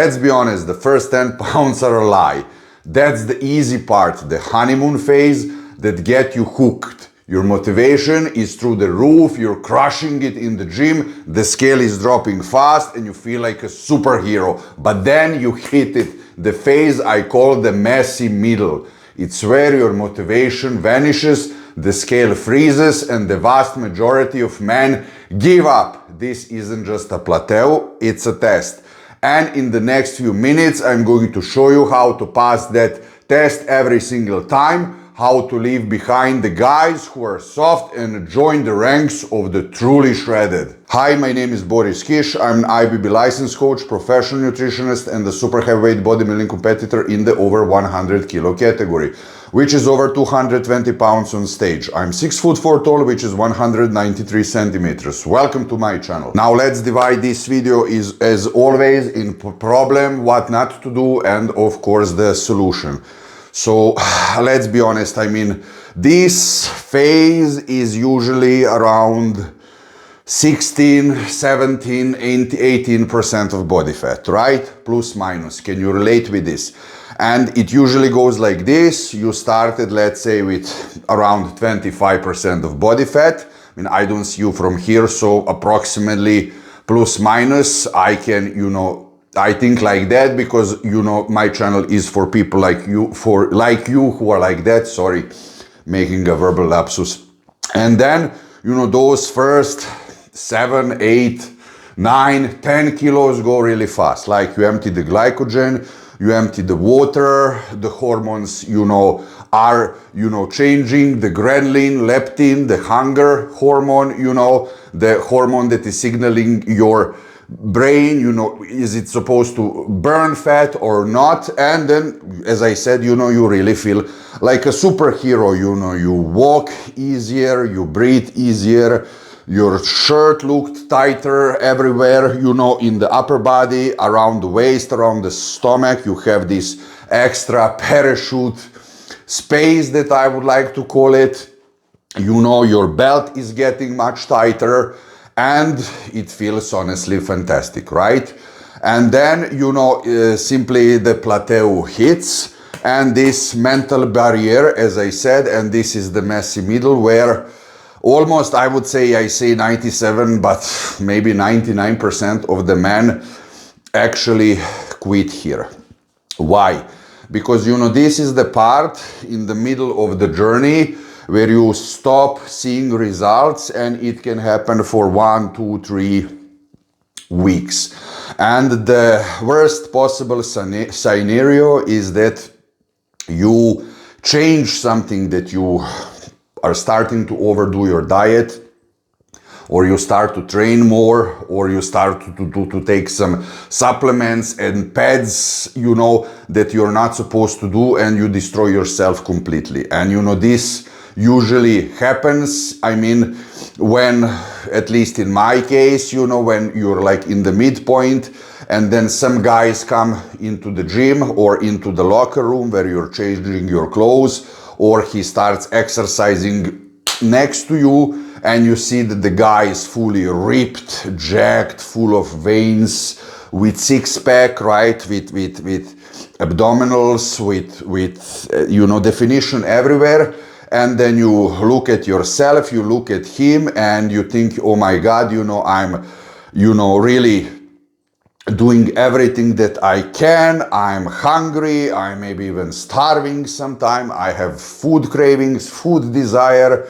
Let's be honest, the first 10 pounds are a lie. That's the easy part, the honeymoon phase that get you hooked. Your motivation is through the roof, you're crushing it in the gym, the scale is dropping fast and you feel like a superhero. But then you hit it, the phase I call the messy middle. It's where your motivation vanishes, the scale freezes, and the vast majority of men give up. This isn't just a plateau, it's a test. And in the next few minutes, I'm going to show you how to pass that test every single time, how to leave behind the guys who are soft and join the ranks of the truly shredded. Hi, my name is Boris Kish. I'm an IBB license coach, professional nutritionist, and a super heavyweight bodybuilding competitor in the over 100 kilo category, which is over 220 pounds on stage. I'm 6'4" tall, which is 193 centimeters. Welcome to my channel. Now let's divide this video as always in problem, what not to do, and of course the solution. So let's be honest, I mean, this phase is usually around 16, 17, 18% of body fat, right? Plus minus. Can you relate with this? And it usually goes like this. You started, let's say, with around 25% of body fat. I mean, I don't see you from here, so approximately plus minus, I can, I think like that because, my channel is for people like you, who are like that, sorry, making a verbal lapsus. And then, those first 7, 8, 9, 10 kilos go really fast. Like you empty the glycogen, you empty the water, the hormones, are, changing, the ghrelin, leptin, the hunger hormone, the hormone that is signaling your brain, is it supposed to burn fat or not? And then, as I said, you really feel like a superhero, you walk easier, you breathe easier, your shirt looked tighter everywhere, in the upper body, around the waist, around the stomach, you have this extra parachute space that I would like to call it. Your belt is getting much tighter and it feels honestly fantastic, right? And then, simply the plateau hits and this mental barrier, as I said, and this is the messy middle where almost, I would say, I say 97, but maybe 99% of the men actually quit here. Why? Because, this is the part in the middle of the journey where you stop seeing results and it can happen for 1, 2, 3 weeks. And the worst possible scenario is that you change something, that you are starting to overdo your diet, or you start to train more, or you start to take some supplements and pads, that you're not supposed to do, and you destroy yourself completely. And this usually happens, I mean, when, at least in my case, when you're like in the midpoint, and then some guys come into the gym or into the locker room where you're changing your clothes, or he starts exercising next to you, and you see that the guy is fully ripped, jacked, full of veins, with six-pack, right, with abdominals, with definition everywhere. And then you look at yourself, you look at him, and you think, oh my God, I'm, really doing everything that I can. I'm hungry, I maybe even starving sometime, I have food cravings, food desire,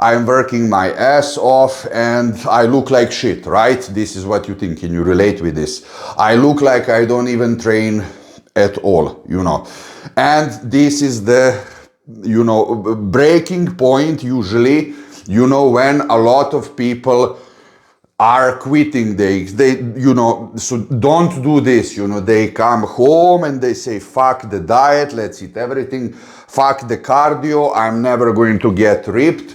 I'm working my ass off, and I look like shit, right? This is what you think. Can you relate with this? I look like I don't even train at all, And this is the, breaking point usually, when a lot of people are quitting. They so don't do this, they come home and they say, fuck the diet, let's eat everything, fuck the cardio, I'm never going to get ripped.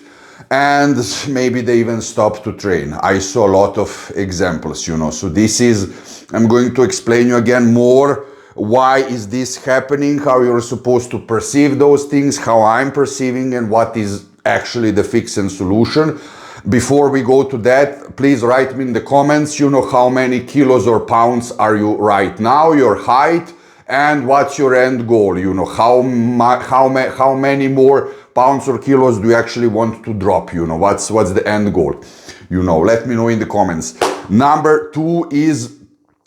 And maybe they even stop to train. I saw a lot of examples, So this is, I'm going to explain you again more why is this happening, how you're supposed to perceive those things, how I'm perceiving, and what is actually the fix and solution. before we go to that, please write me in the comments, you know, how many kilos or pounds are you right now, your height, and what's your end goal, you know, how many more pounds or kilos do you actually want to drop, you know, what's the end goal, you know, let me know in the comments. Number 2 is,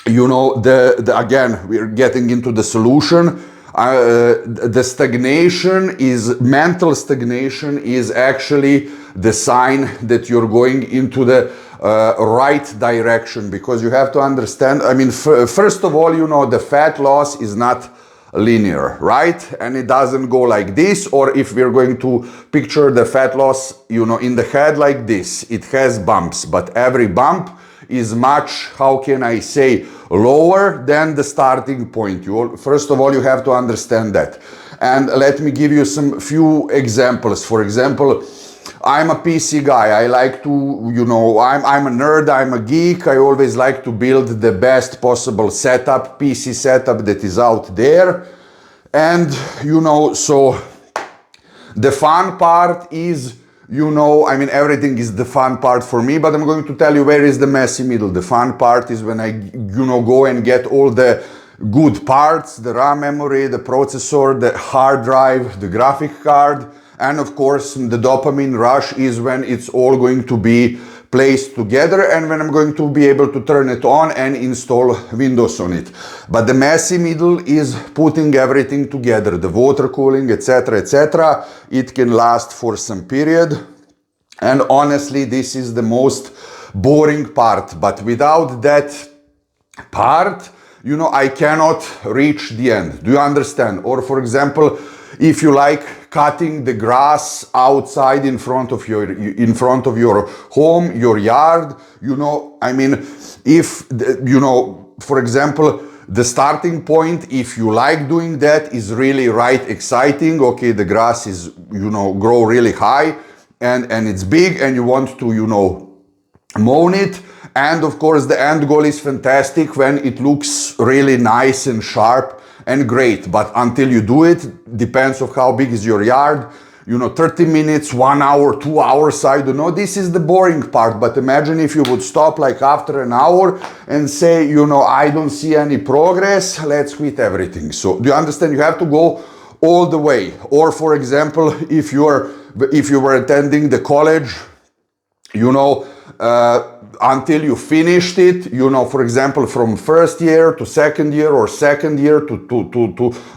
you know, again, we're getting into the solution. The stagnation is, mental stagnation is actually the sign that you're going into the right direction, because you have to understand, I mean, first of all, you know, the fat loss is not linear, right? And it doesn't go like this, or if we're going to picture the fat loss, you know, in the head like this, it has bumps, but every bump is much, how can I say, lower than the starting point. First of all, you have to understand that. And let me give you some few examples. For example, I'm a PC guy. I like to, you know, I'm a nerd, I'm a geek. I always like to build the best possible setup, PC setup that is out there. And, you know, so the fun part is, you know, I mean, everything is the fun part for me, but I'm going to tell you where is the messy middle. The fun part is when I, you know, go and get all the good parts, the RAM memory, the processor, the hard drive, the graphic card, and of course, the dopamine rush is when it's all going to be placed together and when I'm going to be able to turn it on and install Windows on it. But the messy middle is putting everything together, the water cooling, etc., etc. It can last for some period. And honestly, this is the most boring part. But without that part, you know, I cannot reach the end. Do you understand? Or for example, if you like cutting the grass outside in front of your home, your yard, you know, I mean, if, you know, for example, the starting point, if you like doing that, is really right exciting. Okay, the grass is, you know, grow really high and it's big and you want to, you know, mow it. And of course, the end goal is fantastic when it looks really nice and sharp and great. But until you do it, depends on how big is your yard, you know, 30 minutes, 1 hour, 2 hours, I don't know. This is the boring part. But imagine if you would stop like after an hour and say, you know, I don't see any progress, let's quit everything. So do you understand? You have to go all the way. Or for example, if you were attending the college, you know, until you finished it, you know, for example, from first year to second year or second year to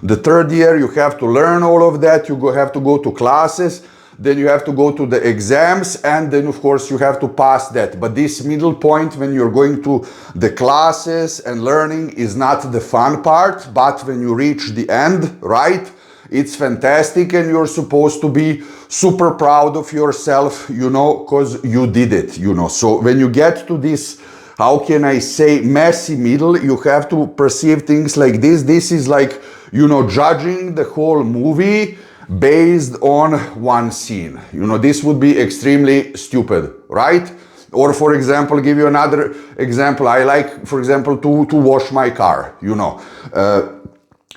the third year, you have to learn all of that. You have to go to classes, then you have to go to the exams, and then of course you have to pass that. But this middle point when you're going to the classes and learning is not the fun part, but when you reach the end, right? It's fantastic and you're supposed to be super proud of yourself, you know, because you did it, you know. So when you get to this, how can I say, messy middle, you have to perceive things like this. This is like, you know, judging the whole movie based on one scene. You know, this would be extremely stupid, right? Or for example, give you another example. I like, for example, to wash my car, you know.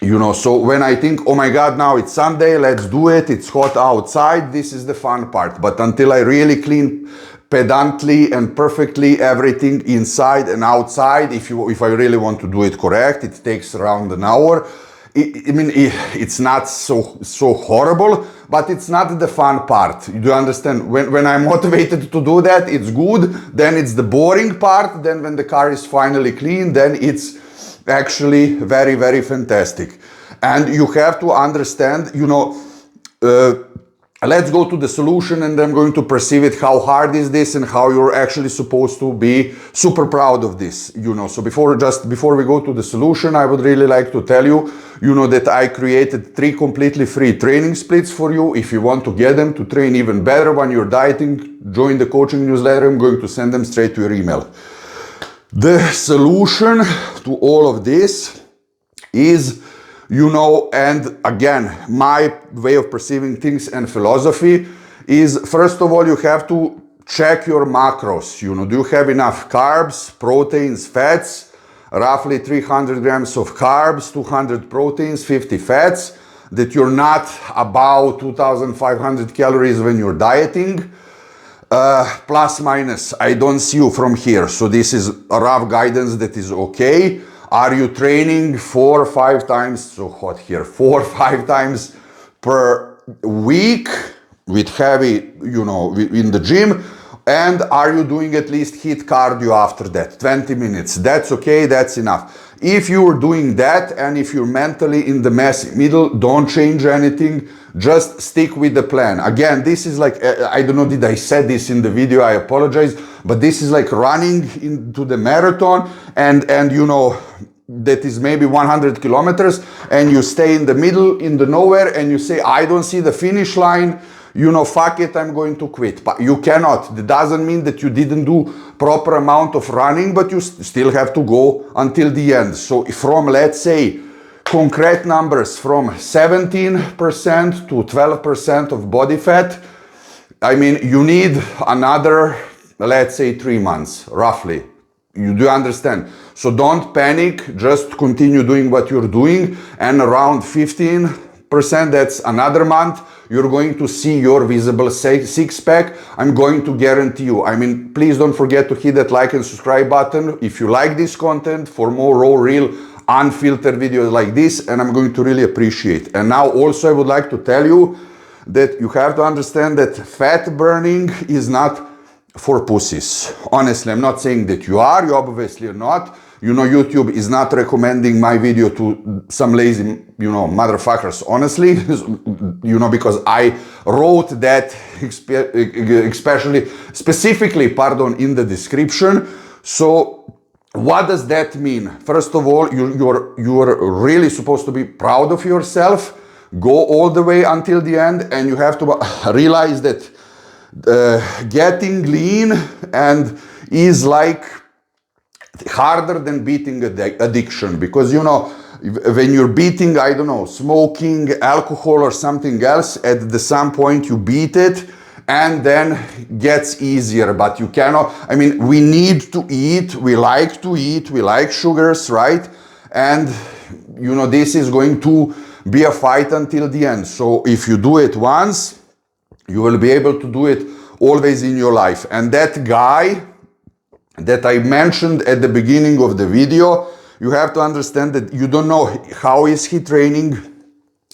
You know, so when I think, oh my God, now it's Sunday, let's do it, it's hot outside, this is the fun part. But until I really clean pedantly and perfectly everything inside and outside, if I really want to do it correct, it takes around an hour. It's not so horrible, but it's not the fun part. Do you understand? When I'm motivated to do that, it's good. Then it's the boring part. Then when the car is finally clean, then it's actually very, very fantastic. And you have to understand, you know, let's go to the solution and I'm going to perceive it. How hard is this and how you're actually supposed to be super proud of this, you know. So before we go to the solution, I would really like to tell you, you know, that I created 3 completely free training splits for you. If you want to get them to train even better when you're dieting, join the coaching newsletter. I'm going to send them straight to your email. The solution to all of this is, you know, and again, my way of perceiving things and philosophy is, first of all, you have to check your macros. You know, do you have enough carbs, proteins, fats, roughly 300 grams of carbs, 200 proteins, 50 fats, that you're not about 2,500 calories when you're dieting. plus minus, I don't see you from here, so this is a rough guidance that is okay. Are you training 4 or 5 times, so hot here, 4 or 5 times per week with heavy, you know, in the gym? And are you doing at least HIIT cardio after that, 20 minutes? That's okay, that's enough. If you're doing that and if you're mentally in the messy middle, don't change anything, just stick with the plan. Again, this is like, I don't know, did I say this in the video, I apologize, but this is like running into the marathon and you know, that is maybe 100 kilometers and you stay in the middle, in the nowhere, and you say, I don't see the finish line, you know, fuck it, I'm going to quit. But you cannot. That doesn't mean that you didn't do proper amount of running, but you still have to go until the end. So from, let's say, concrete numbers from 17% to 12% of body fat, I mean, you need another, let's say, 3 months, roughly. You do understand? So don't panic, just continue doing what you're doing, and around 15%, that's another month, you're going to see your visible six-pack. I'm going to guarantee you. I mean, please don't forget to hit that like and subscribe button if you like this content for more raw, real, unfiltered videos like this, and I'm going to really appreciate. And now also I would like to tell you that you have to understand that fat burning is not for pussies. Honestly, I'm not saying that you are, you obviously are not. You know, YouTube is not recommending my video to some lazy, you know, motherfuckers, honestly, you know, because I wrote that specifically, in the description. So what does that mean? First of all, you're really supposed to be proud of yourself, go all the way until the end, and you have to realize that getting lean and is like harder than beating addiction, because you know, when you're beating, I don't know, smoking, alcohol or something else, at some point you beat it and then gets easier, but you cannot. I mean, we need to eat, we like to eat, we like sugars, right? And you know, this is going to be a fight until the end. So if you do it once, you will be able to do it always in your life. And that guy that I mentioned at the beginning of the video, you have to understand that you don't know how is he training,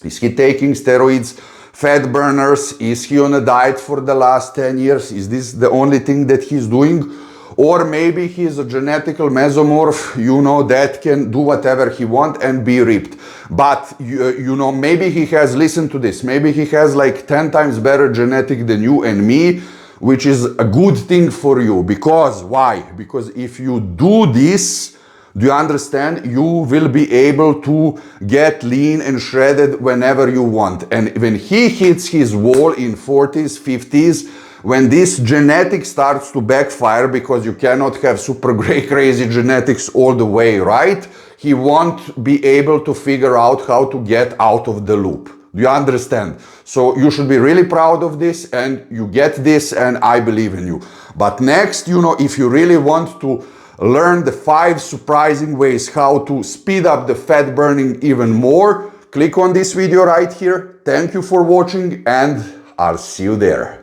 is he taking steroids, fat burners, is he on a diet for the last 10 years, is this the only thing that he's doing? Or maybe he's a genetical mesomorph, you know, that can do whatever he wants and be ripped. But, you know, maybe he has, listened to this, maybe he has like 10 times better genetic than you and me, which is a good thing for you. Because, why? Because if you do this, do you understand? You will be able to get lean and shredded whenever you want. And when he hits his wall in 40s, 50s, when this genetic starts to backfire, because you cannot have super great crazy genetics all the way, right? He won't be able to figure out how to get out of the loop. Do you understand? So you should be really proud of this, and you get this, and I believe in you. But next, you know, if you really want to learn the 5 surprising ways how to speed up the fat burning even more, click on this video right here. Thank you for watching, and I'll see you there.